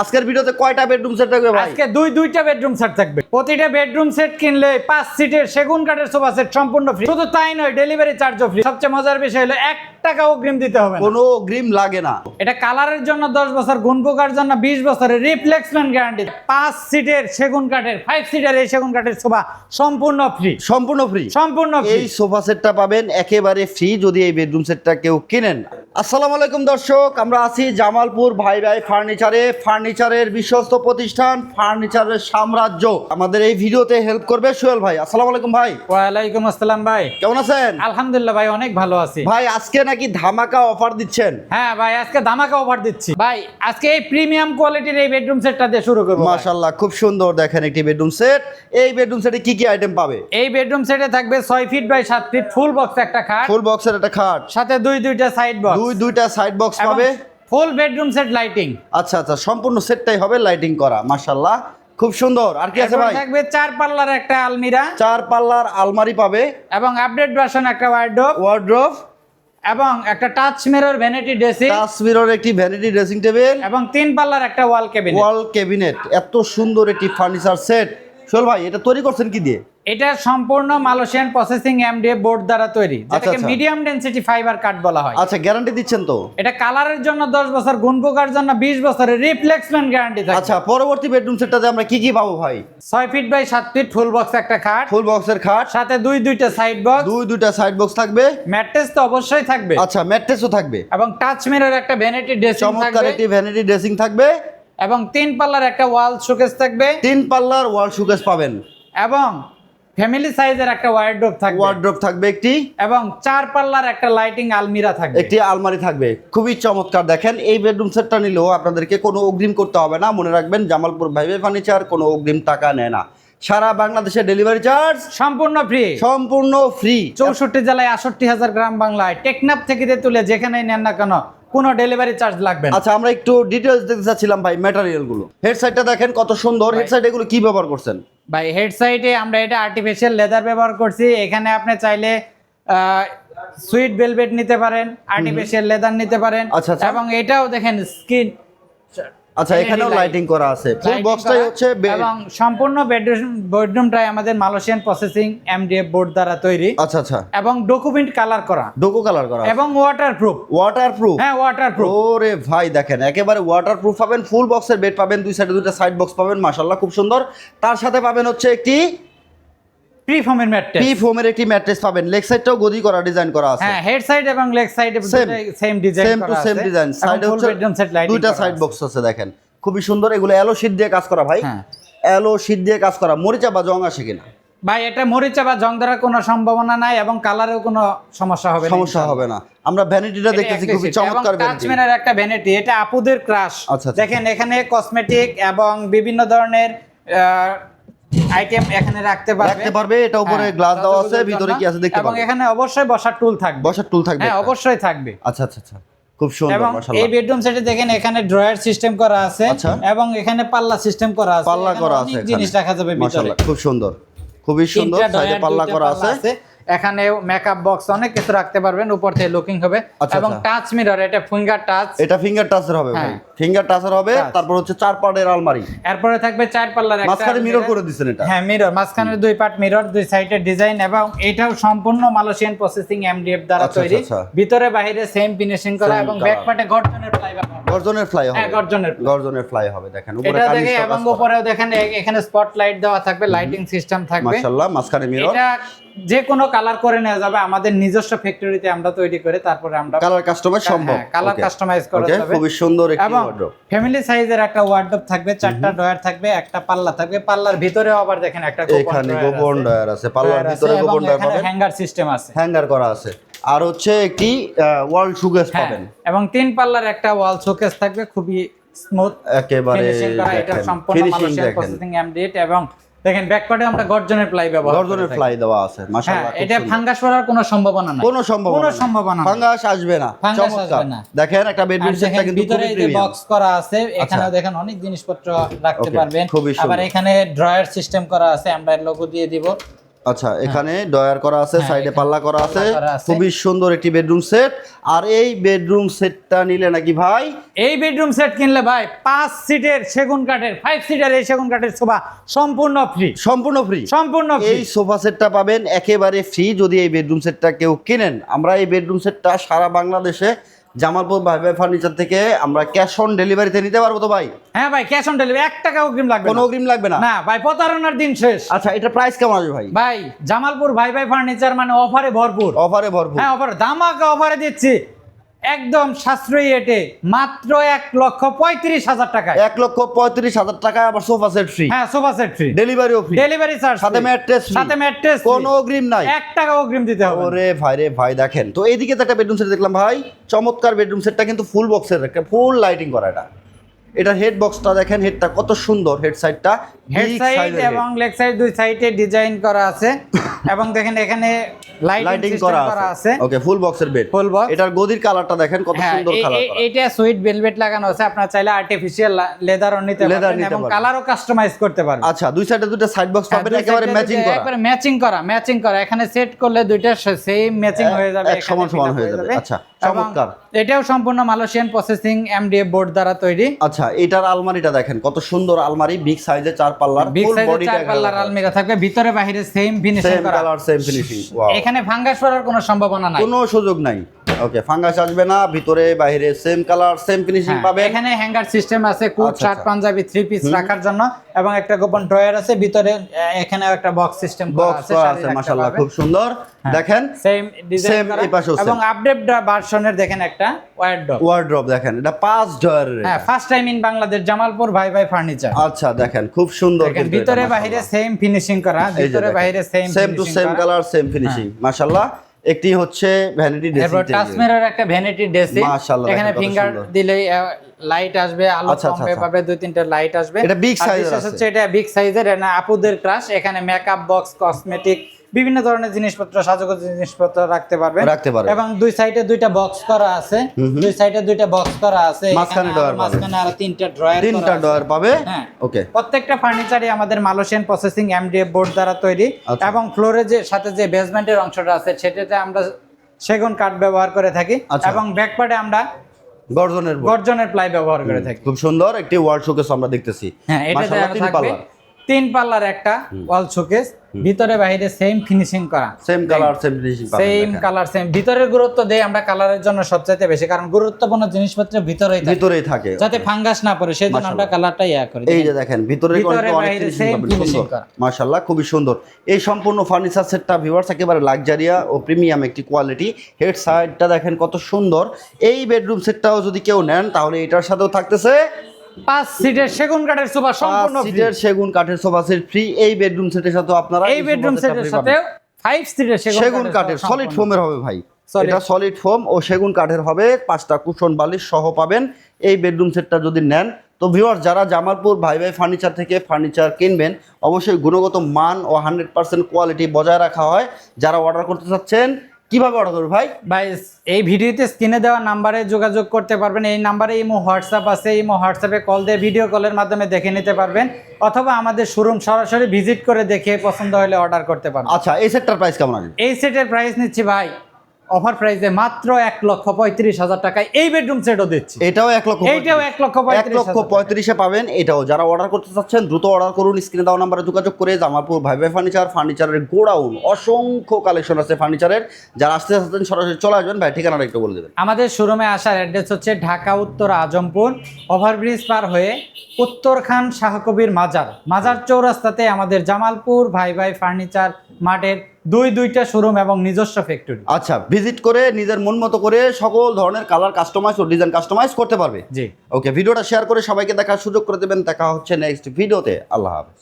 আজকের ভিডিওতে কয়টা বেডরুম সেট থাকবে ভাই? আজকে দুইটা বেডরুম সেট থাকবে। প্রতিটা বেডরুম সেট কিনলে 5 সিটের সেগুন কাঠের সোফা সেট সম্পূর্ণ ফ্রি। শুধু তাই নয়, ডেলিভারি চার্জও ফ্রি। সবচেয়ে মজার বিষয় হলো 1 টাকা অগ্রিম দিতে হবে না। কোনো অগ্রিম লাগে না। এটা কালারের জন্য 10 বছর, গুণপোকার জন্য 20 বছরের রিপ্লেসমেন্ট গ্যারান্টি। 5 সিটের সেগুন কাঠের, 5 সিটের এই সেগুন কাঠের সোফা সম্পূর্ণ ফ্রি। সম্পূর্ণ ফ্রি। সম্পূর্ণ ফ্রি। এই সোফা সেটটা পাবেন একেবারে ফ্রি যদি এই বেডরুম সেটটা কেউ কিনেন। আসসালামু আলাইকুম দর্শক, আমরা আছি জামালপুর ভাই ভাই ফার্নিচারের বিশ্বস্ত প্রতিষ্ঠান ফার্নিচারের সাম্রাজ্য। আমাদের এই ভিডিওতে হেল্প করবে সোহেল ভাই। আসসালামু আলাইকুম ভাই। ওয়ালাইকুম আসসালাম ভাই। কেমন আছেন? আলহামদুলিল্লাহ ভাই, অনেক ভালো আছি ভাই আজকে নাকি ধামাকা অফার দিচ্ছেন? হ্যাঁ ভাই, আজকে ধামাকা অফার দিচ্ছি ভাই। আজকে এই প্রিমিয়াম কোয়ালিটির এই বেডরুম সেটটা দিয়ে শুরু করব। মাশাআল্লাহ, খুব সুন্দর। দেখেন একটি বেডরুম সেট। এই বেডরুম সেটে কি কি আইটেম পাবে? এই বেডরুম সেটে থাকবে 6 feet by 7 feet full box একটা খাট, ফুল বক্সের একটা খাট, সাথে দুইটা সাইড বক্স, দুইটা সাইড বক্স পাবে, ফুল বেডরুম সেট লাইটিং। আচ্ছা, সম্পূর্ণ সেটটাই হবে লাইটিং করা। মাশাআল্লাহ, খুব সুন্দর। আর কি আছে ভাই? থাকবে 4 পাল্লার একটা আলমিরা, 4 পাল্লার আলমারি পাবে এবং আপডেট ভার্সন একটা ওয়ার্ড্রোব, এবং একটা touch mirror vanity dressing, touch mirror একটি ভ্যানিটি ড্রেসিং টেবিল, এবং 3 পাল্লার একটা ওয়াল ক্যাবিনেট। এত সুন্দর একটি ফার্নিচার সেট। সোহেল ভাই, এটা তৈরি করছেন কি দিয়ে? এটা সম্পূর্ণ মালয়েশিয়ান প্রসেসিং এমডিএফ বোর্ড দ্বারা তৈরি, যেটাকে আচ্ছা। মিডিয়াম ডেনসিটি ফাইবার কাঠ বলা হয়। আচ্ছা, গ্যারান্টি দিচ্ছেন তো? এটা কালারের জন্য 10 বছর, গুণপোকার জন্য 20 বছরের রিপ্লেসমেন্ট গ্যারান্টি থাকে। আচ্ছা, পরবর্তী বেডরুম সেটটাতে আমরা কি কি পাবো ভাই? 6 feet by 7 feet full box একটা খাট, ফুল বক্সের খাট, সাথে দুইটা সাইড বক্স, দুইটা সাইড বক্স থাকবে, ম্যাট্রেস তো অবশ্যই থাকবে। আচ্ছা, ম্যাট্রেসও থাকবে, এবং টাচ মিরর একটা ভ্যানিটি ড্রেসিং চমৎকার থাকবে, একটি ভ্যানিটি ড্রেসিং থাকবে, এবং 3 পাল্লার একটা ওয়াল শোকেস থাকবে, 3 পাল্লার ওয়াল শোকেস পাবেন, এবং ফ্যামিলি সাইজের একটা ওয়ার্ডরোব থাকবে, থাকবে একটি, এবং 4 পাল্লার একটা লাইটিং আলমিরা থাকবে, একটি আলমারি থাকবে। খুবই চমৎকার। দেখেন, এই বেডরুম সেটটা নিলেও আপনাদেরকে কোনো অগ্রিম করতে হবে না। মনে রাখবেন, জামালপুর ভাই ভাই ফার্নিচার কোনো অগ্রিম টাকা নেয় না। সারা বাংলাদেশে ডেলিভারি চার্জ সম্পূর্ণ ফ্রি। সম্পূর্ণ ফ্রি। 64 জেলায় 68,000 গ্রাম বাংলায়, টেকনাফ থেকে তুলে যেখানেই নেন না কেন কোনো ডেলিভারি চার্জ লাগবে না। আচ্ছা, আমরা একটু ডিটেইলস দেখতে চাচ্ছিলাম ভাই, ম্যাটেরিয়াল গুলো। হেড সাইডটা দেখেন কত সুন্দর। হেড সাইড এগুলো কি ব্যবহার করছেন ভাই? হেড সাইডে আমরা এটা আর্টিফিশিয়াল লেদার ব্যবহার করছি। এখানে আপনি চাইলে সুইট ভেলভেট নিতে পারেন, আর্টিফিশিয়াল লেদার নিতে পারেন। আচ্ছা। এবং এটাও দেখেন স্কিন। আচ্ছা, এখানেও লাইটিং করা আছে। ফুল বক্সটাই হচ্ছে এবং সম্পূর্ণ বেডরুমটাই আমাদের মালয়েশিয়ান প্রসেসিং এমডিএফ বোর্ড দ্বারা তৈরি। আচ্ছা। এবং ডকুমেন্ট কালার করা, ডোকো কালার করা, এবং ওয়াটারপ্রুফ। হ্যাঁ, ওয়াটারপ্রুফ। ওরে ভাই, দেখেন একেবারে ওয়াটারপ্রুফ পাবেন। ফুল বক্সের বেড পাবেন, দুই সাইডে দুইটা সাইড বক্স পাবেন। মাশাআল্লাহ, খুব সুন্দর। তার সাথে পাবেন হচ্ছে একটি প্রিফোমের ম্যাট্রেস, প্রিফোমের একটি ম্যাট্রেস পাবেন। লেগ সাইডটাও গদি করা, ডিজাইন করা আছে। হ্যাঁ, হেড সাইড এবং লেগ সাইডে সেম ডিজাইন করা আছে। Same design. সাইডে হচ্ছে দুইটা সাইড বক্স আছে। দেখেন, খুবই সুন্দর। এগুলো অ্যালো শীট দিয়ে কাজ করা ভাই। হ্যাঁ, অ্যালো শীট দিয়ে কাজ করা। মরিচা বা জং আসে কিনা ভাই? এটা মরিচা বা জং ধরার কোনো সম্ভাবনা নাই, এবং কালারেও কোনো সমস্যা হবে না। আমরা ভ্যানিটিটা দেখতেছি, খুবই চমৎকার টাচ ভ্যানিটি। মিরর একটা ভ্যানিটি, এটা আপুদের ক্রাশ। আচ্ছা। দেখেন, এখানে কসমেটিক এবং বিভিন্ন ধরনের আইটেম এখানে রাখতে পারবে। এটা উপরে গ্লাস দেওয়া আছে, ভিতরে কি আছে দেখতে এবং পাবেন। এখানে অবশ্যই বসার টুল থাকবে। হ্যাঁ, অবশ্যই থাকবে। আচ্ছা, খুব সুন্দর। এবং মাশাআল্লাহ, এই বেডরুম সেটে দেখেন এখানে ড্রয়ার সিস্টেম করা আছে। আচ্ছা। এবং এখানে পাল্লা সিস্টেম করা আছে। পাল্লা করা আছে, অনেক জিনিস রাখা যাবে ভিতরে। মাশাআল্লাহ, খুব সুন্দর, খুবই সুন্দর। সাইডে পাল্লা করা আছে। এখানে মেকআপ বক্স অনেক কিছু রাখতে পারবেন, উপর থেকে লুকিং হবে। এবং টাচ মিরর, এটা ফিঙ্গার টাচ। এটা ফিঙ্গার টাচের হবে ভাই, ফিঙ্গার টাচের হবে। তারপর হচ্ছে 4 পার্টের আলমারি, এরপরে থাকবে 4 পাল্লার একটা মাঝখানে মিরর করে দিবেন। এটা হ্যাঁ, মিরর, মাঝখানে 2 পার্ট মিরর, 2 সাইডের ডিজাইন। এবং এটাও সম্পূর্ণ মালয়েশিয়ান প্রসেসিং এমডিএফ দ্বারা তৈরি। ভিতরে বাইরে সেম ফিনিশিং করা, এবং ব্যাক পার্টে গর্জনের ফ্লাই হবে। হ্যাঁ, গর্জনের ফ্লাই হবে। দেখেন উপরে এটা দেখে, এবং উপরেও দেখেন এখানে স্পটলাইট দেওয়া থাকবে, লাইটিং সিস্টেম থাকবে। মাশাআল্লাহ, মাঝখানে মিরর। এটা যে কোনো কালার করে নেওয়া যাবে। আমাদের নিজস্ব ফ্যাক্টরিতে আমরা তৈরি করে তারপরে আমরা কালার কাস্টমাইজ সম্ভব। কালার কাস্টমাইজ করা যাবে। খুবই সুন্দর একটি এবং ওয়ার্ডরোব। ফ্যামিলি সাইজের একটা ওয়ার্ডরোব থাকবে, 4টা ড্রয়ার থাকবে, একটা পাল্লা থাকবে। পাল্লার ভিতরেও আবার দেখেন একটা এখানে গোপন ড্রয়ার আছে। পাল্লার ভিতরে গোপন ড্রয়ার পাবেন, হ্যাঙ্গার সিস্টেম আছে, হ্যাঙ্গার করা আছে। আর হচ্ছে একটি ওয়াল শোকেস পাবেন। এবং 3 পাল্লার একটা ওয়াল শোকেস থাকবে, খুবই স্মুথ একেবারে। ফিনিশিং করা। এটা সম্পূর্ণ মালয়েশিয়ান প্রসেসিং এমডিএফ। এবং দেখেন ব্যাকপার্টে আমরা গর্জনের প্লাই ব্যবহার করি। গর্জনের ফ্লাই দেওয়া আছে। মাশাআল্লাহ, এটা ফাঙ্গাস পড়ার কোনো সম্ভাবনা নাই। কোনো সম্ভাবনা নাই। ফাঙ্গাস আসবে না। চমৎকার। দেখেন, একটা বেডরুম সেটটা কিন্তু ভিতরে যে বক্স করা আছে, এখানেও দেখেন অনেক জিনিসপত্র রাখতে পারবেন। আবার এখানে ড্রয়ার সিস্টেম করা আছে, আমরা লোগো দিয়ে দিব। আচ্ছা, এখানে ডয়ার করা আছে, হ্যাঁ, সাইডে এখানে পাল্লা করা আছে, পাল্লা করা আছে। খুবই সুন্দর একটি বেডরুম সেট। আর এই বেডরুম সেটটা নিলে নাকি ভাই এই বেডরুম সেট কিনলে ভাই 5 সিটের সেগুন কাঠের 5 সিটার এই সেগুন কাঠের সোফা সম্পূর্ণ ফ্রি। সম্পূর্ণ ফ্রি। সম্পূর্ণ ফ্রি। এই সোফা সেটটা পাবেন একেবারে ফ্রি যদি এই বেডরুম সেটটা কেউ কিনেন। আমরা এই বেডরুম সেটটা সারা বাংলাদেশে জামালপুর ভাই ভাই ফার্নিচার থেকে আমরা ক্যাশ অন ডেলিভারিতে নিতে পারবো তো ভাই? হ্যাঁ ভাই, ক্যাশ অন ডেলিভারি, 1 টাকা অগ্রিম লাগবে কোনো না। অগ্রিম লাগবে না? না ভাই, প্রতারণার দিন শেষ। আচ্ছা, এটা প্রাইস কেমন আসবে ভাই? ভাই জামালপুর ভাই ভাই ফার্নিচার মানে অফারে ভরপুর। অফারে ভরপুর। হ্যাঁ, অফার ধামাকা অফারে দিচ্ছি একদম সাশ্রয়ী রেটে মাত্র 1,35,000 টাকায়। 1,35,000 টাকায় আবার সোফা সেট ফ্রি। হ্যাঁ, সোফা সেট ফ্রি, ডেলিভারিও ফ্রি, ডেলিভারি চার্জ সাথে ম্যাট্রেস ফ্রি, সাথে ম্যাট্রেস কোনো অগ্রিম নাই, 1 টাকা অগ্রিম দিতে হবে। ওরে ভাই রে ভাই, দেখেন তো এইদিকে তো একটা বেডরুম সেট দেখলাম ভাই, চমৎকার বেডরুম সেটটা কিন্তু ফুল বক্সের, একটা ফুল লাইটিং করা। এটা হেড বক্সটা দেখেন, হেডটা কত সুন্দর, হেড সাইডটা হেড সাইড এবং লেগ সাইড দুই সাইডে ডিজাইন করা আছে এবং দেখেন এখানে লাইটিং সিস্টেম করা আছে। ওকে, ফুল বক্সের বেড। Full box. এটার গদির কালারটা দেখেন কত হ্যাঁ, সুন্দর কালার করা। এটা সুইট ভেলভেট লাগানো আছে, আপনারা চাইলে আর্টিফিশিয়াল লেদারও নিতে Leather পারবেন নিতে এবং পারবেন। কালারও কাস্টমাইজ করতে পারবেন। আচ্ছা, দুই সাইডে দুটো সাইড বক্স পাবেন দুই একেবারে সাইডে ম্যাচিং করা। একবারে ম্যাচিং করা এখানে সেট করলে দুইটা সেম ম্যাচিং হয়ে যাবে, এক সমান সমান হয়ে যাবে। আচ্ছা, চমৎকার। এটাও সম্পূর্ণ মালয়েশিয়ান প্রসেসিং এমডিএফ বোর্ড দ্বারা তৈরি। আচ্ছা, এটার আলমারিটা দেখেন কত সুন্দর আলমারি, বিগ সাইজে 4 পাল্লার, বিগ ফুল সাইজের বডিটা 4 পাল্লার আলমিরা থাকবে, ভিতরে বাইরে সেম ফিনিশিং সেম করা, কালার সেম ফিনিশিং। ওয়াও, এখানে ফাঙ্গাস পড়ার কোনো সম্ভাবনা নাই, কোনো সুযোগ নাই। ওকে, ফাঙ্গাস আসবে না, ভিতরে বাইরে সেম কালার সেম ফিনিশিং হ্যাঁ, পাবেন। এখানে হ্যাঙ্গার সিস্টেম আছে, কোট আচ্ছা, শার্ট আচ্ছা। পাঞ্জাবি 3 পিস রাখার জন্য এবং একটা গোপন ড্রয়ার আছে ভিতরে, এখানেও একটা বক্স সিস্টেম করা বক্স আছে, করা শাড়ি আছে, রাখতে মাশাআল্লাহ পারবেন। খুব সুন্দর। দেখেন সেম ডিজাইন Same করা এই পাশেও এবং same। আপডেট ভার্সনের দেখেন একটা ওয়ারড্রপ। ওয়ার্ড্রপ দেখেন, এটা 5 ডয়ারের। হ্যাঁ, first time in Bangladesh Jamalpur ভাই ভাই ফার্নিচার। আচ্ছা, দেখেন খুব সুন্দর দেখেন কিন্তু ভিতরে এটা, বাইরে মাশাআল্লাহ। সেম ফিনিশিং করা, এই যে ভিতরে দেখেন, বাইরে same same to same colour same finishing, মাশাআল্লাহ। একটি হচ্ছে ভ্যানিটি ড্রেসিং এরপর টাচ টেবিল। মিরর একটা ভ্যানিটি ড্রেসিং, মাশাআল্লাহ, এখানে দেখেন কত ফিঙ্গার সুন্দর। দিলেই লাইট আসবে, আলো আচ্ছা, কমবে আচ্ছা। পাবে, 2-3টা লাইট আসবে। এটা big আর size এর বিশেষ আছে। হচ্ছে এটা বিগ সাইজের, না আপুদের ক্রাশ, এখানে মেকআপ বক্স, কসমেটিক বিভিন্ন ধরনের জিনিসপত্র, সাজগোজ জিনিসপত্র রাখতে পারবেন। এবং দুই সাইডে দুইটা বক্স করা আছে, দুই সাইডে দুইটা বক্স করা আছে, মাঝখানে ডয়ার পাবে, মাঝখানে আর 3টা ড্রয়ার, 3টা ডয়ার পাবে। হ্যাঁ, ওকে, প্রত্যেকটা ফার্নিচারই আমাদের মালয়েশিয়ান প্রসেসিং এমডিএফ বোর্ড দ্বারা তৈরি আচ্ছা। এবং ফ্লোরের যে সাথে যে বেসমেন্টের অংশটা আছে সেটাতে আমরা সেগুন কাঠ ব্যবহার করে থাকি আচ্ছা। এবং ব্যাকপার্টে আমরা গর্জনের বোর্ড। গর্জনের প্লাই ব্যবহার করে থাকি। খুব সুন্দর একটি ওয়াল শোকেস আমরা দেখতেছি। হ্যাঁ, এটা মাশাআল্লাহ, 3 থাকবে পাল্লা, 3 পাল্লার একটা ওয়াল শোকেস, ভিতরে বাইরে সেম ফিনিশিং করা, সেম কালার সেম ফিনিশিং পাবেন। সেম দেখেন। Colour same. ভিতরের গুরুত্ব দেই আমরা কালারের জন্য সবচাইতে বেশি, কারণ গুরুত্বপূর্ণ জিনিসপত্র ভিতরেই থাকে, ভিতরেই থাকে, যাতে ফাঙ্গাস না পড়ে, সেজন্য আমরা মাশাআল্লাহ। কালারটা ইয়া করি। এই যে দেখেন ভিতরে ভিতরে অনেক বাইরে ফিনিশিং same পাবেন, finishing সুন্দর করা। মাশাআল্লাহ, খুবই সুন্দর। এই সম্পূর্ণ ফার্নিচার সেটটা ভিউয়ার্স একেবারে লাক্সারিয়া ও প্রিমিয়াম একটি কোয়ালিটি। হেড সাইডটা দেখেন কত সুন্দর। এই বেডরুম সেটটাও যদি কেউ নেন তাহলে এটার সাথেও থাকতেছে 5 সিটের সেগুন কাঠের সোফা সম্পূর্ণ 5 ফ্রি। সিটের সেগুন কাঠের সোফা সেট ফ্রি। এই বেডরুম সেটের সাথে আপনারা এই বেডরুম সেটের সাথে 5 সিটের সেগুন কাঠের সলিড ফোমের হবে ভাই, Solid। এটা সলিড ফোম ও সেগুন কাঠের হবে, 5টা কুশন বালিশ সহ পাবেন এই বেডরুম সেটটা যদি নেন। তো ভিউয়ার্স, যারা জামালপুর ভাই ভাই ফার্নিচার থেকে ফার্নিচার কিনবেন অবশ্যই গুণগত মান ও 100% কোয়ালিটি বজায় রাখা হয়। যারা অর্ডার করতে চাচ্ছেন কিভাবে অর্ডার করবে ভাই? ভাই এই ভিডিওতে স্ক্রিনে দেওয়া নাম্বারে যোগাযোগ করতে পারবেন। এই নাম্বারে ইমো হোয়াটসঅ্যাপ আছে, ইমো হোয়াটসঅ্যাপে কল দিয়ে ভিডিও কলের মাধ্যমে দেখে নিতে পারবেন, অথবা আমাদের শোরুম সরাসরি ভিজিট করে দেখে পছন্দ হলে অর্ডার করতে পারবেন। আচ্ছা, এই সেটটার প্রাইস কেমন আসবে? এই সেটের প্রাইস নিচ্ছি ভাই অফার প্রাইসে মাত্র 1,35,000 টাকায় এই বেডরুম সেটও দিচ্ছি। এটাও 1 লক্ষ, এইটাও 1,35,000 পাবেন। এটাও যারা অর্ডার করতে চাচ্ছেন দ্রুত অর্ডার করুন, স্ক্রিনে দেওয়া নাম্বারে যোগাযোগ করে। জামালপুর ভাই ভাই ফার্নিচারের গোডাউন, অসংখ্য কালেকশন আছে ফার্নিচারের। যারা আসতে চাচ্ছেন সরাসরি চলে আসবেন। ভাই ঠিকানাটা একটু বলে দেবেন। আমাদের শোরুমে আসার অ্যাড্রেস হচ্ছে ঢাকা উত্তর আজমপুর, ওভারব্রিজ পার হয়ে উত্তরখান শাহকবির মাজার চৌরাস্তাতে আমাদের জামালপুর ভাই ভাই ফার্নিচার মার্টের দুইটা শোরুম এবং নিজস্ব ফ্যাক্টরি। আচ্ছা, ভিজিট করে নিজের মন মতো করে সকল ধরনের কালার কাস্টমাইজ ও ডিজাইন কাস্টমাইজ করতে পারবে। জি, ওকে, ভিডিওটা শেয়ার করে সবাইকে দেখার সুযোগ করে দেবেন। দেখা হচ্ছে নেক্সট ভিডিওতে। আল্লাহ হাফেজ।